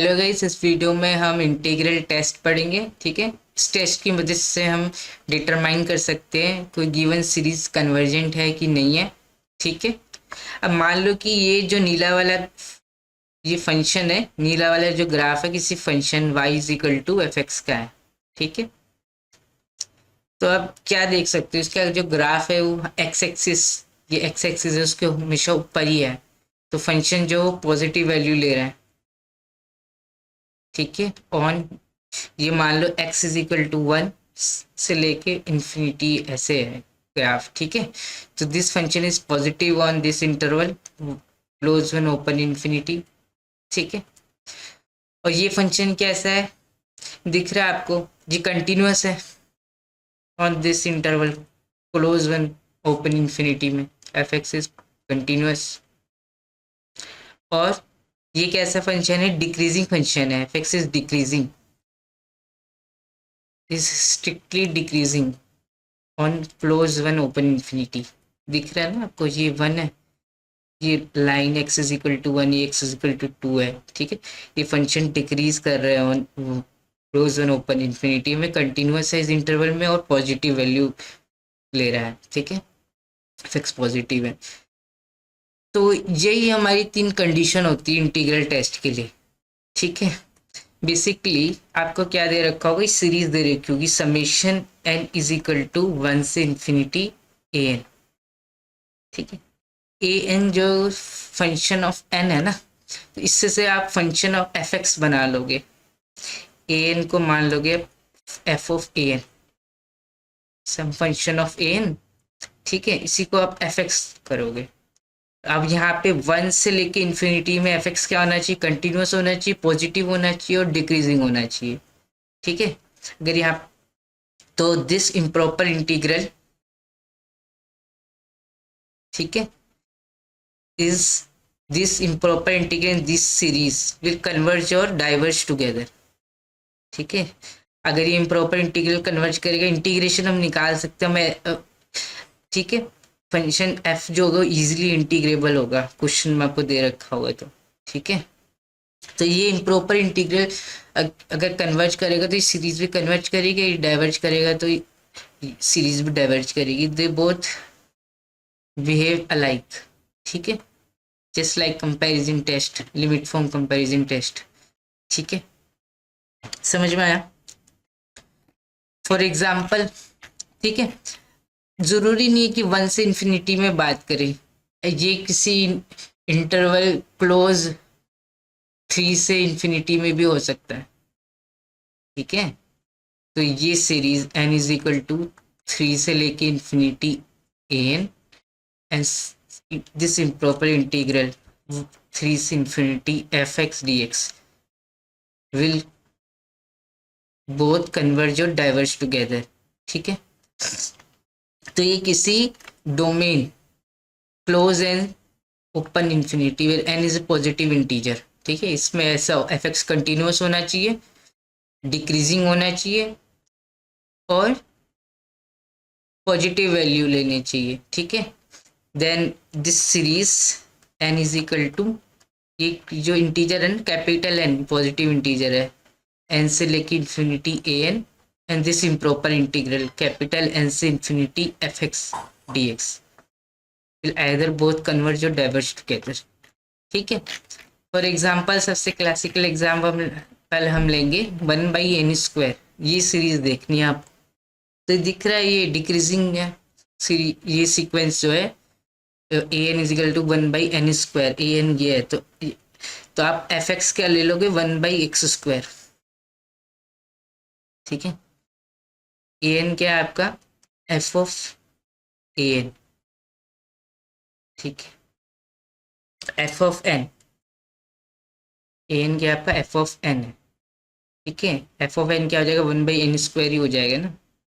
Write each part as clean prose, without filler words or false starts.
Hello guys, इस video में हम इंटीग्रल टेस्ट पढ़ेंगे। ठीक है, इस टेस्ट की मदद से हम डिटरमाइन कर सकते हैं कोई गिवन सीरीज कन्वर्जेंट है कि नहीं है। ठीक है, अब मान लो कि ये जो नीला वाला ये फंक्शन है, नीला वाला जो ग्राफ है किसी function y is equal to f x का है। ठीक है, तो अब क्या देख सकते हो, इसका जो ग्राफ है वो एक्स एक्सिस, ये एक्स एक्सिस है उसके हमेशा ऊपर ही है, तो फंक्शन जो पॉजिटिव वैल्यू ले रहा है। ठीक है, ऑन ये मान लो x इज इक्वल टू 1 से लेके इंफिनिटी ऐसे है ग्राफ। ठीक है, तो this function is positive on this interval close one open infinity. ठीक है, और ये फंक्शन कैसा है दिख रहा है आपको, ये कंटिन्यूअस है on this interval close one open infinity में, एफ एक्स इज कंटिन्यूअस। और ये कैसा फंक्शन है, डिक्रीजिंग फंक्शन है, F x is decreasing, is strictly decreasing on close one open infinity. दिख रहा है ना आपको, ये 1 है, ये line x is equal to 1, ये x इज इक्वल टू 2 है। ठीक है, ये फंक्शन डिक्रीज कर रहा है on close one open infinity में, कंटिन्यूअस है इस इंटरवल में और पॉजिटिव वैल्यू ले रहा है। ठीक है, फिक्स पॉजिटिव है। तो यही हमारी 3 कंडीशन होती है इंटीग्रल टेस्ट के लिए। ठीक है, बेसिकली आपको क्या दे रखा होगा, सीरीज दे रखी होगी summation n is equal to 1 से इंफिनिटी ए एन। ठीक है, ए एन जो फंक्शन ऑफ n है ना, तो इससे से आप फंक्शन ऑफ एफ एक्स बना लोगे, ए एन को मान लोगे f of a n, some function of a n. ठीक है, इसी को आप एफ एक्स करोगे। अब यहाँ पे 1 से लेके इंफिनिटी में एफ एक्स क्या होना चाहिए, कंटिन्यूअस होना चाहिए, पॉजिटिव होना चाहिए और डिक्रीजिंग होना चाहिए। ठीक है, अगर यहाँ तो दिस इम्प्रॉपर इंटीग्रल, ठीक है, is this improper integral in this series will converge और डाइवर्ज टुगेदर। ठीक है, अगर ये इम्प्रॉपर इंटीग्रल कन्वर्ज करेगा, इंटीग्रेशन हम निकाल सकते हैं। मैं ठीक है, फंक्शन एफ जो होगा इजीली इंटीग्रेबल होगा, क्वेश्चन में आपको दे रखा होगा तो। ठीक है, तो ये इम्प्रॉपर इंटीग्रल अगर कन्वर्ज करेगा तो ये सीरीज भी कन्वर्ज करेगी, ये डाइवर्ज करेगा तो सीरीज भी डाइवर्ज करेगी। They both behave alike. ठीक है, just like comparison test, limit form comparison test. ठीक है, समझ में आया? फॉर एग्जाम्पल, ठीक है, जरूरी नहीं है कि 1 से इंफिनिटी में बात करें, ये किसी इंटरवल क्लोज 3 से इंफिनिटी में भी हो सकता है। ठीक है, तो ये series n is equal to 3 से लेके infinity a n and this improper integral 3 से infinity f x d x will both converge और डाइवर्ज टुगेदर। ठीक है, तो ये किसी domain close and open infinity where n is a positive integer. ठीक है, इसमें ऐसा एफ एक्स कंटिन्यूअस होना चाहिए, डिक्रीजिंग होना चाहिए और पॉजिटिव वैल्यू लेनी चाहिए। ठीक है, then this series n is equal to, ये जो इंटीजर है कैपिटल n पॉजिटिव इंटीजर है, n से लेके infinity a n and this improper integral capital n से infinity f x d x will either both converge or diverge together। ठीक है, for example सबसे क्लासिकल एग्जाम्पल हम लेंगे 1/n²। ये सीरीज देखनी है आप, तो दिख रहा है ये डिक्रीजिंग है, ये सीक्वेंस जो है A N is equal to 1/n², A N ये है, तो आप एफ एक्स क्या ले लोगे 1/x²। ठीक है, ए एन क्या है आपका एफ ऑफ ए एन। ठीक है, f of n, a n क्या आपका एफ ऑफ एन है। ठीक है, एफ ऑफ एन क्या हो जाएगा 1/n² ही हो जाएगा ना,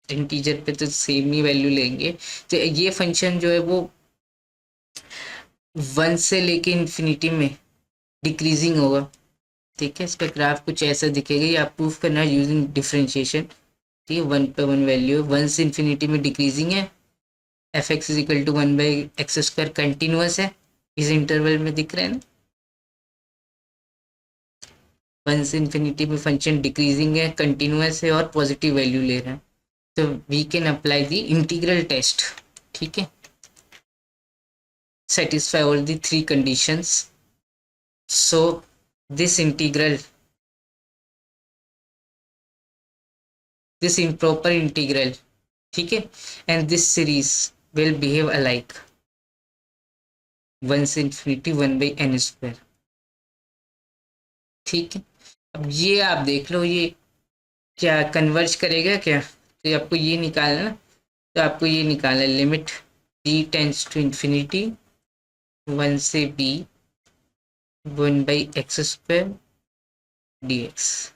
इंटीजर पे तो सेम ही वैल्यू लेंगे। तो ये फंक्शन जो है वो 1 से लेके इंफिनिटी में डिक्रीजिंग होगा। ठीक है, इसका ग्राफ कुछ ऐसा दिखेगा, ये आप प्रूफ करना यूजिंग डिफरेंशिएशन। ठीक है, 1/1 वैल्यू 1 से इंफिनिटी में डिक्रीजिंग है, F x is equal to 1/x² continuous है, इस इंटरवल में दिख रहा है ना। वन से इन्फिनिटी में फंक्शन डिक्रीजिंग है, कंटिन्यूअस है और पॉजिटिव वैल्यू ले रहा है, तो we can apply the integral test. ठीक है, satisfy all the three conditions. So this integral, this improper integral, ठीक है, and this series will behave alike, 1 से infinity 1/n². ठीक है, अब ये आप देख लो ये क्या कन्वर्ज करेगा क्या, तो आपको ये निकालना ना, तो आपको ये निकालना limit b tends to infinity 1 से b 1/x² dx.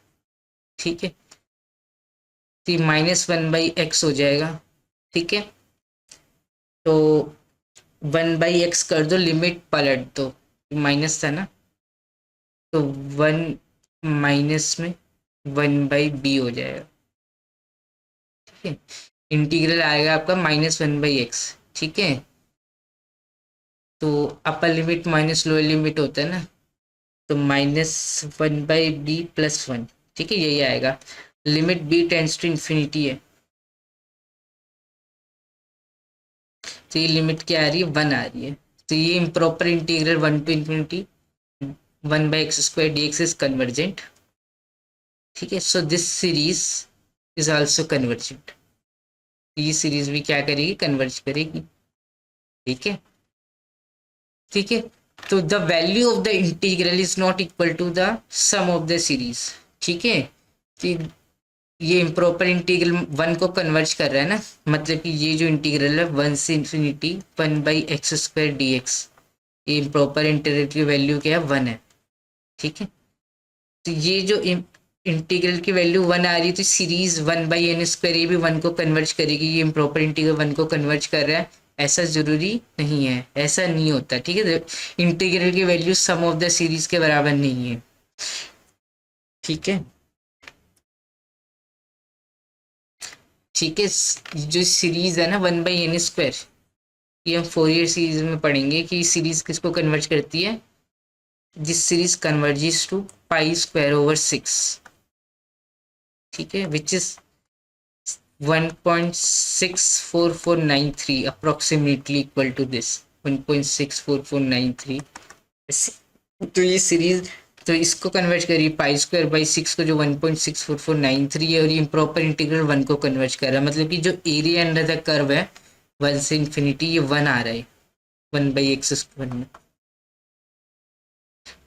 ठीक है, तो -1/x हो जाएगा. ठीक है, तो 1/x कर दो, लिमिट पलट दो, माइनस था ना, तो 1 माइनस में 1/b हो जाएगा. ठीक है, इंटीग्रल आएगा आपका -1/x. ठीक है, तो upper limit minus lower limit होता है ना, तो -1/b + 1. ठीक है, यही आएगा. Limit b tends to infinity है, तो ये लिमिट क्या आ रही है, 1 आ रही है. तो ये improper integral 1 to infinity 1/x² dx is convergent. ठीक है, so this series is also convergent. ये सीरीज भी क्या करेगी, कन्वर्ज करेगी. ठीक है, ठीक है, तो the value of the integral is not equal to the sum of the series. ठीक है, तो ये इम्प्रॉपर इंटीग्रल 1 को कन्वर्ज कर रहा है ना, मतलब कि ये जो इंटीग्रल है 1 से इंफिनिटी 1/x² dx, ये इम्प्रॉपर इंटीग्रल की वैल्यू क्या है, 1 है. ठीक है, तो ये जो इंटीग्रल की वैल्यू 1 आ रही है, तो सीरीज 1/n² ये भी 1 को कन्वर्ज करेगी. ये इम्प्रॉपर इंटीग्रल 1 को कन्वर्ज कर रहा है, ऐसा जरूरी नहीं है, ऐसा नहीं होता. ठीक है, इंटीग्रल की value sum of the series के बराबर नहीं है. ठीक है, ठीक है, जो सीरीज है ना 1/n², ये हम फोरियर सीरीज में पढ़ेंगे कि सीरीज किसको कन्वर्ज करती है, दिस सीरीज कन्वर्जेस टू π²/6. ठीक है, which is 1.64493 approximately equal to this 1.64493. तो ये सीरीज, तो इसको कन्वर्ज करिए π²/6 को, जो 1.64493 है, और ये इम्प्रॉपर इंटीग्रल 1 को कन्वर्ज कर रहा है, मतलब कि जो एरिया अंडर द कर्व है 1 से इंफिनिटी, ये 1 आ रहा है 1/x² में.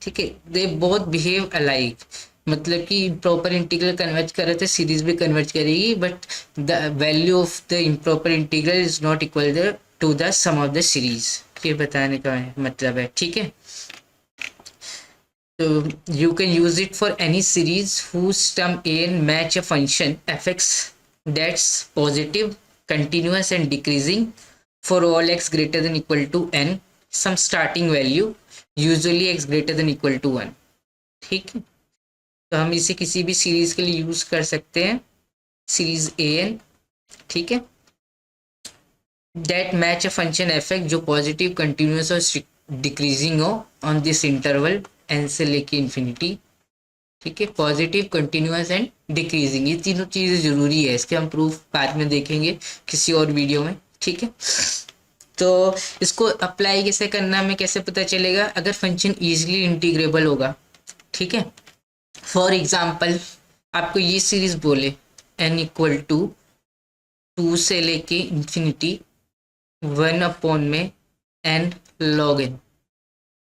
ठीक है, दे बोथ बिहेव अलाइक, मतलब कि इम्प्रॉपर इंटीग्रल कन्वर्ज कर रहे थे, सीरीज भी कन्वर्ज करेगी, but the value of the improper integral is not equal to the sum of the series. ये बताने का मतलब है. ठीक है, so you can use it for any series whose term an match a function fx that's positive, continuous and decreasing for all x greater than equal to n, some starting value, usually x greater than equal to 1. ठीक है, तो हम इसे किसी भी series के लिए use कर सकते हैं, सीरीज an. ठीक है, that match a function fx जो पॉजिटिव, कंटिन्यूस और डिक्रीजिंग हो ऑन दिस इंटरवल n से लेके इंफिनिटी. ठीक है, पॉजिटिव, कंटिन्यूस एंड डिक्रीजिंग, ये तीनों चीजें जरूरी है. इसके हम प्रूफ बाद में देखेंगे किसी और वीडियो में. ठीक है, तो इसको अप्लाई कैसे करना हमें कैसे पता चलेगा, अगर फंक्शन इजीली इंटीग्रेबल होगा. ठीक है, फॉर एग्जाम्पल आपको ये सीरीज बोले n इक्वल टू 2 से लेके इंफिनिटी 1/n log n.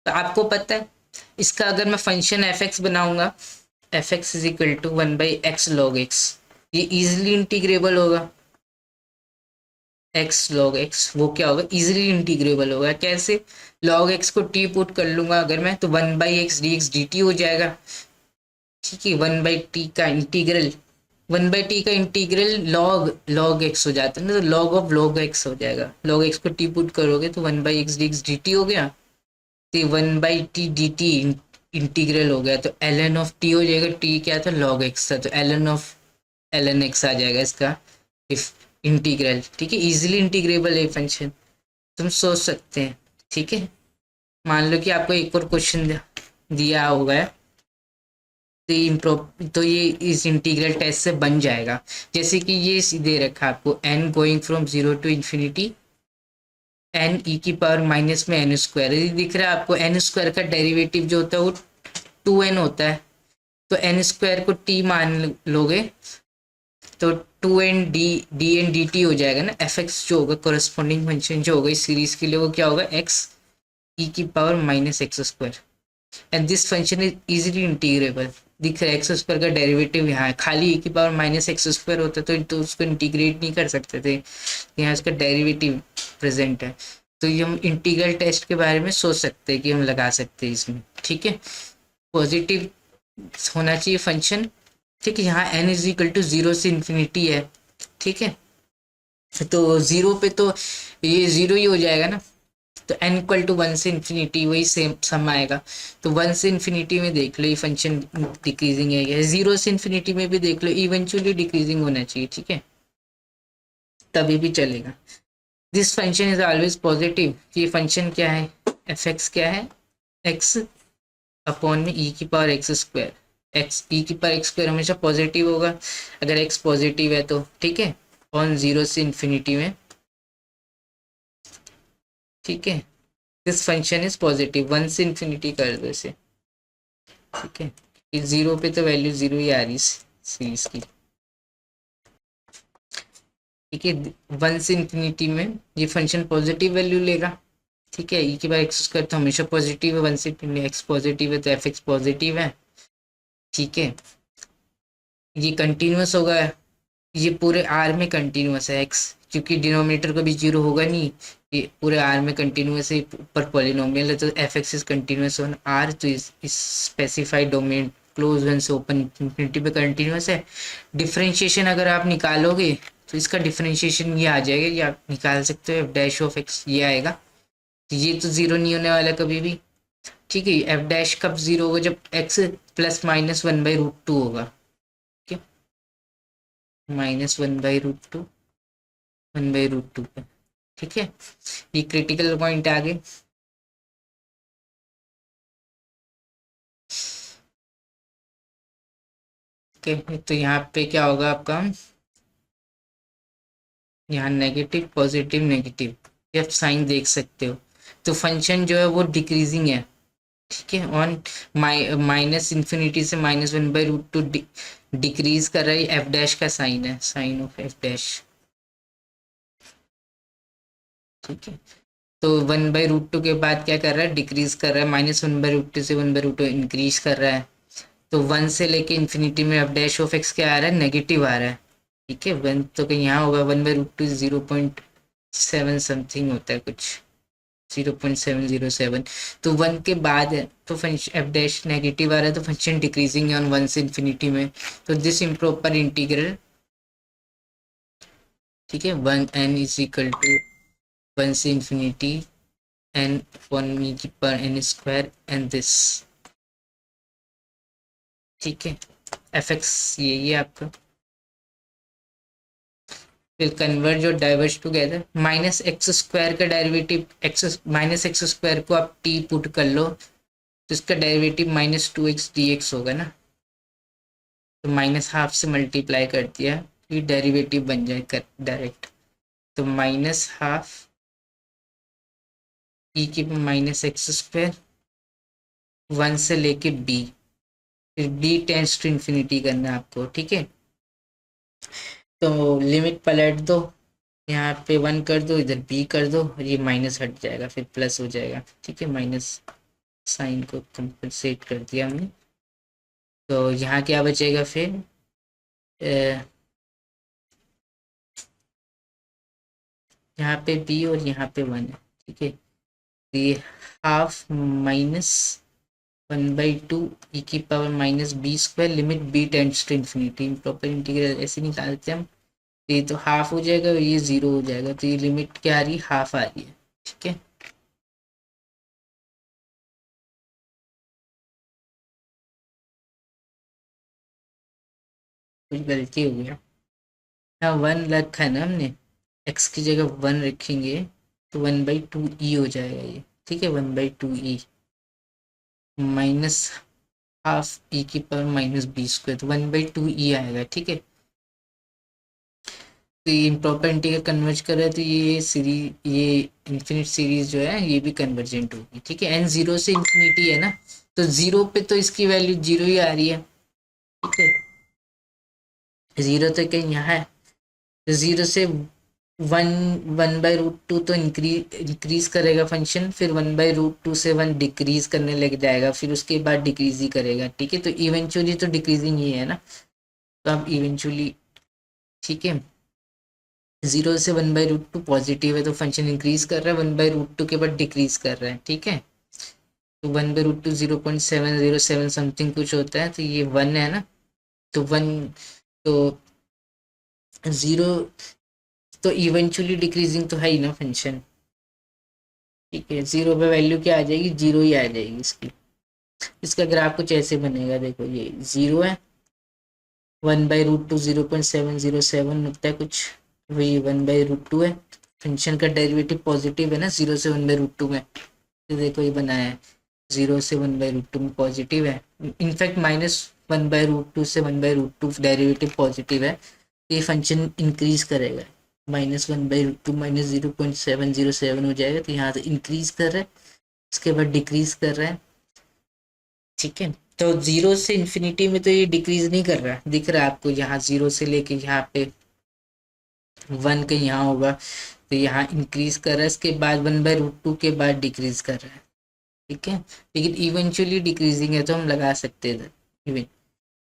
तो आपको पता है इसका अगर मैं फंक्शन fx बनाऊंगा, fx is equal to 1/x log x, ये इजिली इंटीग्रेबल होगा. x log x वो क्या होगा, इजिली इंटीग्रेबल होगा. कैसे, log x को t पुट कर लूंगा अगर मैं, तो 1/x dx dt हो जाएगा. ठीक है, 1/t का इंटीग्रल, 1/t का इंटीग्रल log x हो जाता है ना, तो log ऑफ log x हो जाएगा. log x को t पुट करोगे तो 1/x dx dt हो गया, तो 1/t dt इंटीग्रल हो गया, तो ln ऑफ t हो जाएगा. t क्या था, log x था, तो ln ऑफ ln x आ जाएगा इसका इफ इंटीग्रल. ठीक है, इजीली इंटीग्रेबल है फंक्शन, तुम सोच सकते हैं. ठीक है, मान लो कि आपको एक और क्वेश्चन दिया होगा तो ये इस इंटीग्रल टेस्ट से बन जाएगा। जैसे कि ये दे रखा है आपको n going from 0 to infinity n e की पावर माइनस में n स्क्वायर, ये दिख रहा है आपको। n स्क्वायर का डेरिवेटिव जो होता है वो 2n होता है, तो n स्क्वायर को t मान लोगे तो 2n डी हो जाएगा ना। एफ एक्स जो होगा कोरस्पॉन्डिंग फंक्शन जो होगा इस सीरीज के लिए वो क्या होगा, x e की power minus x square, and this function is easily integrable. दिख रहा है एक्स स्क्वायर का डेरिवेटिव यहाँ है, खाली e की पावर माइनस एक्स स्क्वायर होता तो उसको इंटीग्रेट नहीं कर सकते थे, यहाँ इसका डेरिवेटिव प्रेजेंट है। तो ये हम इंटीग्रल टेस्ट के बारे में सोच सकते हैं कि हम लगा सकते हैं इसमें, ठीक है। पॉजिटिव होना चाहिए फंक्शन, ठीक है। यहाँ n इज इक्वल टू 0 से इन्फिनिटी है, ठीक है। तो 0 पे तो ये 0 ही हो जाएगा ना, तो n इक्वल टू 1 से इन्फिनिटी वही सेम सम आएगा। तो 1 से इन्फिनिटी में देख लो ये फंक्शन डिक्रीजिंग है, या 0 से इन्फिनिटी में भी देख लो इवेंचुअली डिक्रीजिंग होना चाहिए, ठीक है, तभी भी चलेगा। This function is always positive, ये फंक्शन क्या है, एफ एक्स क्या है, एक्स अपॉन में ई की पावर एक्स स्क्वायर, एक्स ई की पावर एक्स स्क्वायर हमेशा पॉजिटिव होगा अगर एक्स पॉजिटिव है तो, ठीक है, ऑन 0 से इन्फिनिटी में, ठीक है। दिस फंक्शन इज पॉजिटिव, 1 से इन्फिनिटी कर दो इसे, ठीक है। इस 0 पे तो वैल्यू 0 ही आ रही सीरीज की, ठीक है। 1 से इन्फिनिटी में ये फंक्शन पॉजिटिव वैल्यू लेगा, ठीक है। ई की बार एक्स स्क्वायर तो हमेशा पॉजिटिव है, 1 से एक्स पॉजिटिव है तो एफ एक्स पॉजिटिव है, ठीक है। ये कंटिन्यूस होगा, ये पूरे आर में कंटिन्यूस है एक्स, क्योंकि डिनोमिनेटर कभी 0 होगा नहीं, ये पूरे आर में कंटिन्यूस है, ऊपर पॉलिनोमियल है तो f x is continuous on R, तो इस स्पेसिफाइड डोमेन क्लोज वन से ओपन इंफिनिटी पे कंटिन्यूस है। डिफरेंशिएशन अगर आप निकालोगे तो इसका डिफरेंशिएशन ये आ जाएगा, ये आप निकाल सकते हो, एफ डैश ऑफ एक्स ये आएगा। ये तो 0 नहीं होने वाला कभी भी, ठीक है। एफ डैश कब 0 होगा, जब एक्स प्लस माइनस 1/√2 होगा, ठीक है, -1/√2 1/√2 पे, ठीक है। ये क्रिटिकल पॉइंट आ गए। ठीक है, तो यहाँ पे क्या होगा आपका, यहाँ नेगेटिव पॉजिटिव नेगेटिव, ये आप साइन देख सकते हो। तो फंक्शन जो है वो डिक्रीजिंग है, ठीक है, ऑन माइनस इन्फिनिटी से -1/√2 डिक्रीज कर रहा है। एफ डैश का साइन है, साइन ऑफ एफ डैश, ठीक है। तो 1/√2 के बाद क्या कर रहा है, डिक्रीज कर रहा है, -1/√2 से 1/√2 इंक्रीज कर रहा है। तो 1 से लेके इन्फिनिटी में एफ डैश ऑफ एक्स क्या आ रहा है, नेगेटिव आ रहा है, ठीक है। 1 तो कहीं यहाँ होगा, 1/√2 0.7 समथिंग होता है कुछ, 0.707। तो 1 के बाद है तो फंक्शन एफ डैश नेगेटिव आ रहा है, तो फंक्शन डिक्रीजिंग है ऑन 1 से इन्फिनिटी में, तो दिस इम्प्रॉपर इंटीग्रल, ठीक है, 1n इज इक्वल टू 1 से इन्फिनिटी n अपॉन मी की power n square and this, ठीक है। एफ एक्स यही है आपका, फिर कन्वर्ज और diverge together. Minus x square का derivative, x minus x square को आप टी पुट कर लो तो इसका डेरिवेटिव -2x dx होगा ना, तो -½ से मल्टीप्लाई कर दिया, फिर डेरिवेटिव बन जाए कर डायरेक्ट, तो -½ ई की माइनस एक्स स्क्वायर 1 से लेके b, फिर b टेंस टू इन्फिनिटी करना है आपको, ठीक है। तो लिमिट पलट दो, यहाँ पे 1 कर दो, इधर b कर दो, और ये माइनस हट जाएगा फिर प्लस हो जाएगा, ठीक है। माइनस साइन को कंपनसेट कर दिया हमने, तो यहाँ क्या बचेगा फिर, यहाँ पे b और यहाँ पे 1 है, ठीक है। तो ये ½ -1/2 ई की power -b² limit b tends to infinity, proper integral ऐसे निकालते हैं हम। तो ये तो ½ हो जाएगा और ये 0 हो जाएगा, तो ये लिमिट क्या आ रही है, ½ आ रही है, ठीक है। कुछ गलती हो गया, यहाँ 1 रखा है ना हमने, x की जगह 1 रखेंगे तो 1/2 ई हो जाएगा ये, ठीक है। 1/2 ई माइनस हाफ ई की पावर माइनस बी स्क्वायर, तो 1/2 ई आएगा। ठीक है, तो ये इम्प्रॉपर इंटीग्रल कन्वर्ज कर रहा है, तो ये सीरीज, ये इन्फिनिट सीरीज जो है ये भी कन्वर्जेंट होगी। ठीक है, एन जीरो से इन्फिनिटी है ना, तो जीरो पे तो इसकी वैल्यू जीरो ही आ रही है। ठीक है, जीरो तो कहीं यहाँ है, तो जीरो से वन, 1/√2 तो इंक्रीज करेगा फंक्शन, फिर 1/√2 से 1 डिक्रीज करने लग जाएगा, फिर उसके बाद डिक्रीज ही करेगा। ठीक है, तो इवेंचुअली तो डिक्रीजिंग ही है ना, तो अब इवेंचुअली, ठीक है, जीरो से 1/√2 पॉजिटिव है तो फंक्शन इंक्रीज कर रहा है, 1/√2 के बाद डिक्रीज कर रहा है। ठीक है, तो 1/√2 0.707 समथिंग कुछ होता है, तो ये 1 है ना, तो 1, तो जीरो, तो इवेंचुअली डिक्रीजिंग तो है ही ना फंक्शन। ठीक है, जीरो पे वैल्यू क्या आ जाएगी, जीरो ही आ जाएगी इसकी। इसका ग्राफ कुछ ऐसे बनेगा, देखो ये जीरो है, 1/√2 0.707 होता है कुछ, वही 1/√2 है। फंक्शन का डेरिवेटिव पॉजिटिव है ना, जीरो से 1/√2 में, तो देखो ये बनाया है, जीरो से 1/√2 में पॉजिटिव है, इनफैक्ट -1/√2 से 1/√2 डेरिवेटिव पॉजिटिव है, तो ये फंक्शन इंक्रीज करेगा, -1/√2 -0.707 हो जाएगा, तो यहाँ से इंक्रीज कर रहा है, उसके बाद डिक्रीज कर रहा है। ठीक है, तो जीरो से इन्फिनिटी में तो ये डिक्रीज नहीं कर रहा है, दिख रहा है आपको, यहाँ जीरो से लेके यहाँ पे 1 के यहाँ होगा, तो यहाँ इंक्रीज कर रहा है, इसके बाद 1/√2 के बाद डिक्रीज कर रहा है। ठीक है, लेकिन इवेंचुअली डिक्रीजिंग है तो हम लगा सकते हैं,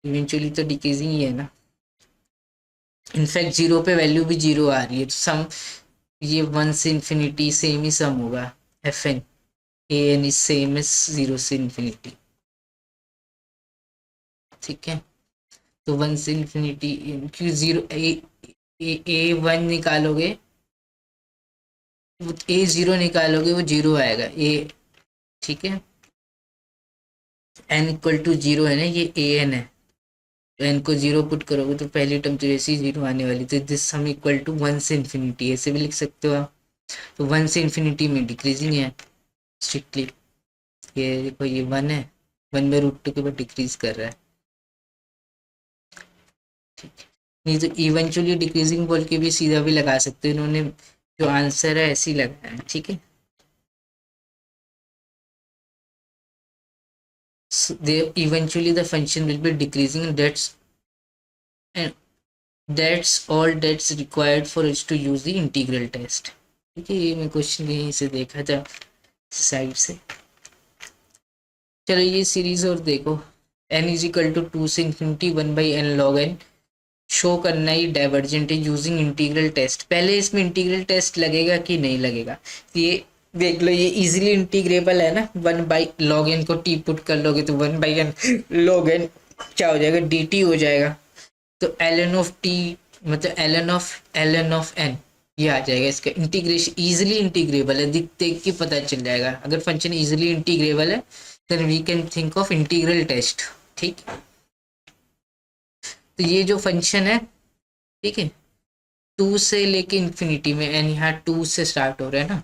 इवेंचुअली तो डिक्रीजिंग ही है ना, इनफैक्ट जीरो पे वैल्यू भी जीरो आ रही है, तो सम, ये 1 से इन्फिनिटी सेम ही सम होगा, f n a N is same as zero से इन्फिनिटी। ठीक है, तो 1 से इन्फिनिटी, क्यों जीरो ए 1 निकालोगे, ए जीरो निकालोगे वो जीरो आएगा ए। ठीक है, एन इक्वल टू जीरो है ना, ये ए एन है, तो एन को जीरो पुट करोगे तो पहली टर्म तो ऐसे ही जीरो आने वाली, तो दिस सम इक्वल टू 1 से इन्फिनिटी, ऐसे भी लिख सकते हो आप, तो 1 से इन्फिनिटी में डिक्रीजिंग है स्ट्रिक्टली, ये देखो ये 1 है, 1/√2 के बाद डिक्रीज कर रहा है। ठीक है, नहीं तो इवेंचुअली डिक्रीजिंग बोल के भी सीधा भी लगा सकते हो, इन्होंने जो आंसर है ऐसे ही लगाया है। ठीक है, so they eventually the function will be decreasing, and that's all that's required for us to use the integral test। ठीक है, ये मैं क्वेश्चन यहीं से देखा था साइड से। चलो ये सीरीज और देखो, n इज इक्वल टू 2 से infinity 1/n log n, show करना ही डाइवर्जेंट है यूजिंग इंटीग्रल टेस्ट। पहले इसमें इंटीग्रल टेस्ट लगेगा कि नहीं लगेगा, ये देख लो, ये इजीली इंटीग्रेबल है ना, 1/log n को t पुट कर लोगे तो 1/n log n क्या हो जाएगा, dt हो जाएगा, तो ln ऑफ t मतलब ln ऑफ n ये आ जाएगा, इसका इंटीग्रेशन इजीली इंटीग्रेबल है, देख देख के पता चल जाएगा, अगर फंक्शन इजीली इंटीग्रेबल है then we can think of integral test. ठीक, तो ये जो फंक्शन है, ठीक है, 2 से लेके इन्फिनिटी में, एंड यहाँ 2 से स्टार्ट हो रहा है ना,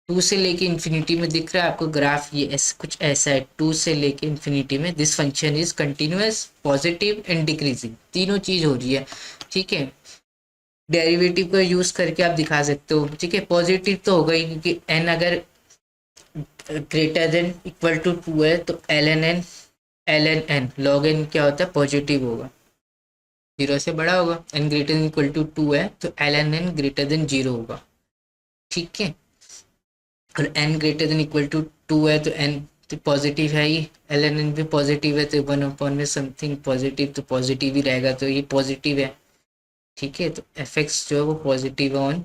2 से लेके इन्फिनिटी में दिख रहा है आपको ग्राफ, ये कुछ ऐसा है, 2 से लेके इन्फिनिटी में this function is continuous, positive and decreasing, तीनों चीज हो रही है। ठीक है, डेरिवेटिव का यूज करके आप दिखा सकते हो। ठीक है, पॉजिटिव तो होगा ही, क्योंकि एन अगर ग्रेटर देन इक्वल टू 2 है तो एल एन लॉग एन क्या होता है, पॉजिटिव होगा, जीरो से बड़ा होगा, n greater than equal to 2 है तो l n greater than zero होगा। ठीक है, और n greater than equal to 2 है तो एन तो पॉजिटिव है ही, एल एन भी पॉजिटिव है, तो 1/n में समथिंग पॉजिटिव तो पॉजिटिव ही रहेगा, तो ये पॉजिटिव है। ठीक है, तो एफ एक्स जो है वो पॉजिटिव है ऑन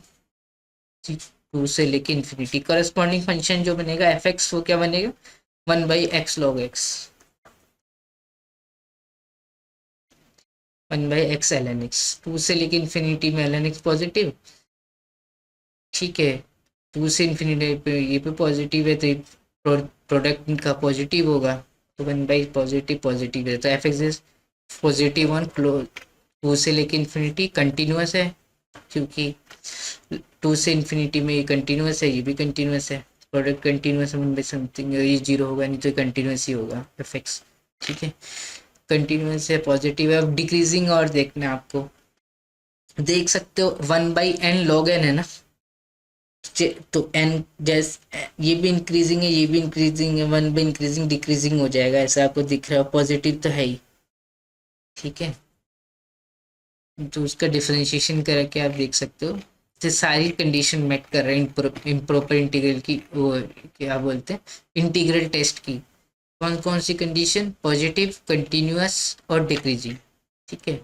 2 से लेके इन्फिनिटी, करस्पॉन्डिंग फंक्शन जो बनेगा एफ एक्स वो क्या बनेगा, 1/x log x, 1/x ln x, 2 से लेके इन्फिनिटी में ln x पॉजिटिव। ठीक है, 2 से इन्फिनिटी पे ये पे पॉजिटिव है, तो प्रोडक्ट का पॉजिटिव होगा, तो 1 पॉजिटिव पॉजिटिव है, तो f x is positive on close 2 से लेके इन्फिनिटी, कंटिन्यूस है, क्योंकि 2 से इन्फिनिटी में ये कंटिन्यूस है, ये भी कंटिन्यूस है, प्रोडक्ट कंटिन्यूस है, 1 समथिंग, ये जीरो होगा नहीं तो कंटिन्यूस ही होगा एफ एक्स। ठीक है, कंटिन्यूस है, पॉजिटिव है। अब डिक्रीजिंग और देखना है आपको, देख सकते हो 1/n log n है ना, तो n जैसे ये भी इंक्रीजिंग है, ये भी इंक्रीजिंग है, 1/इंक्रीजिंग डिक्रीजिंग हो जाएगा, ऐसा आपको दिख रहा है, पॉजिटिव तो है ही। ठीक है, तो उसका डिफरेंशिएशन करके आप देख सकते हो, तो सारी कंडीशन मेट कर रहे हैं इम्प्रॉपर इंटीग्रल की, वो क्या बोलते हैं, इंटीग्रल टेस्ट की। कौन कौन सी कंडीशन, पॉजिटिव, कंटिन्यूअस और डिक्रीजिंग। ठीक है,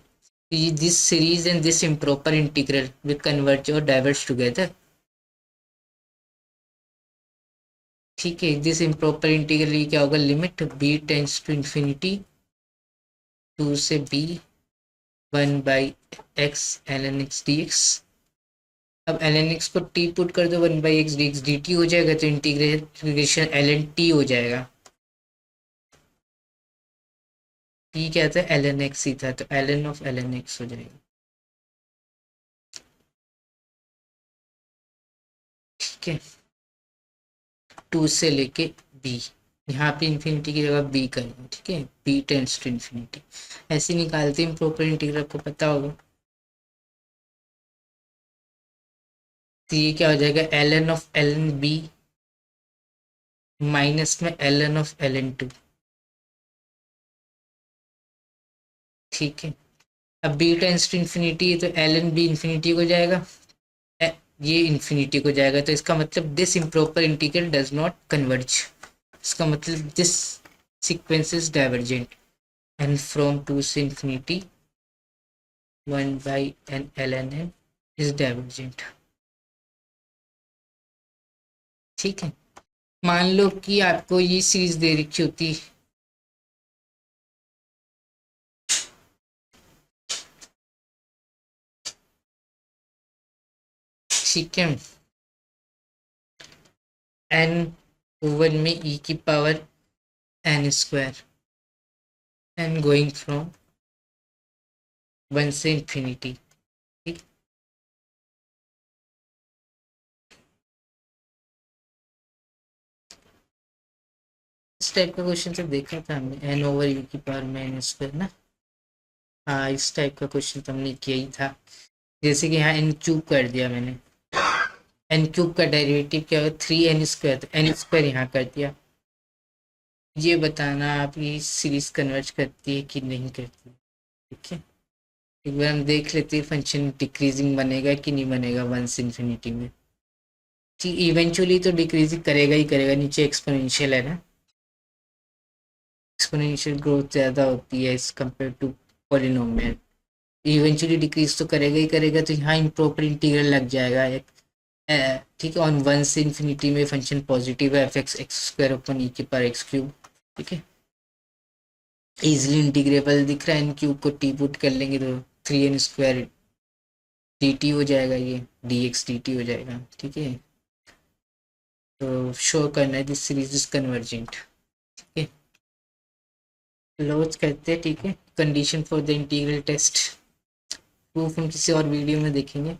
this series and this improper integral will converge और डाइवर्ज टुगेदर। ठीक है, दिस इम्प्रॉपर इंटीग्रल क्या होगा, limit b tends to infinity 2 से b 1/x ln x dx। अब ln x को t पुट कर दो, 1/x dx dt हो जाएगा, तो इंटीग्रेशन ln t हो जाएगा। t क्या था, ln x ही था, तो ln ऑफ ln x हो जाएगा। ठीक है, 2 से लेके b, यहाँ पे इंफिनिटी की जगह b करेंगे। ठीक है, b टेंस टू इंफिनिटी, ऐसे निकालते हैं प्रॉपर इंटीग्रल, को पता होगा। तो ये क्या हो जाएगा, ln of ln b minus में ln ऑफ ln 2। ठीक है, अब b टेंस टू इंफिनिटी है, तो ln b इंफिनिटी को जाएगा, ये इंफिनिटी को जाएगा, तो इसका मतलब this improper integral does not converge. इसका मतलब this sequence is divergent, and from 2 से infinity 1/n ln n is divergent. ठीक है, मान लो कि आपको ये सीरीज दे रखी होती, ठीक है, n ओवर में e की power n square, and going from 1 से इंफिनिटी। ठीक, इस टाइप का क्वेश्चन तो देखा था हमने, n ओवर e की पावर में n स्क्वायर ना। हाँ, इस टाइप का क्वेश्चन तो हमने किया ही था, जैसे कि यहाँ n क्यूब कर दिया मैंने, n क्यूब का डेरिवेटिव क्या होगा, 3n स्क्वायर, तो n स्क्वायर यहाँ कर दिया। ये बताना आप ये सीरीज कन्वर्ज करती है कि नहीं करती। ठीक है, एक बार हम देख लेते हैं फंक्शन डिक्रीजिंग बनेगा कि नहीं बनेगा 1 से इंफिनिटी में। ठीक, इवेंचुअली तो डिक्रीजिंग करेगा ही करेगा, नीचे एक्सपोनेंशियल है ना, एक्सपोनेंशियल ग्रोथ ज़्यादा होती है as compare to polynomial, eventually decrease तो करेगा ही करेगा, तो यहाँ इम्प्रॉपर इंटीग्रल लग जाएगा एक। ठीक है, ऑन 1 से इंफिनिटी में फंक्शन पॉजिटिव है, F x x square upon E के पावर एक्स क्यूब। ठीक है, इजिली इंटीग्रेबल दिख रहा है, एन क्यूब को टी पुट कर लेंगे तो 3n स्क्वायर डी टी हो जाएगा, ये डी एक्स डी टी हो जाएगा। ठीक है, तो शो करना है दिस सीरीज इज कन्वर्जेंट। ठीक है, क्लोज करते हैं। ठीक है, condition for the integral test, proof हम किसी और वीडियो में देखेंगे।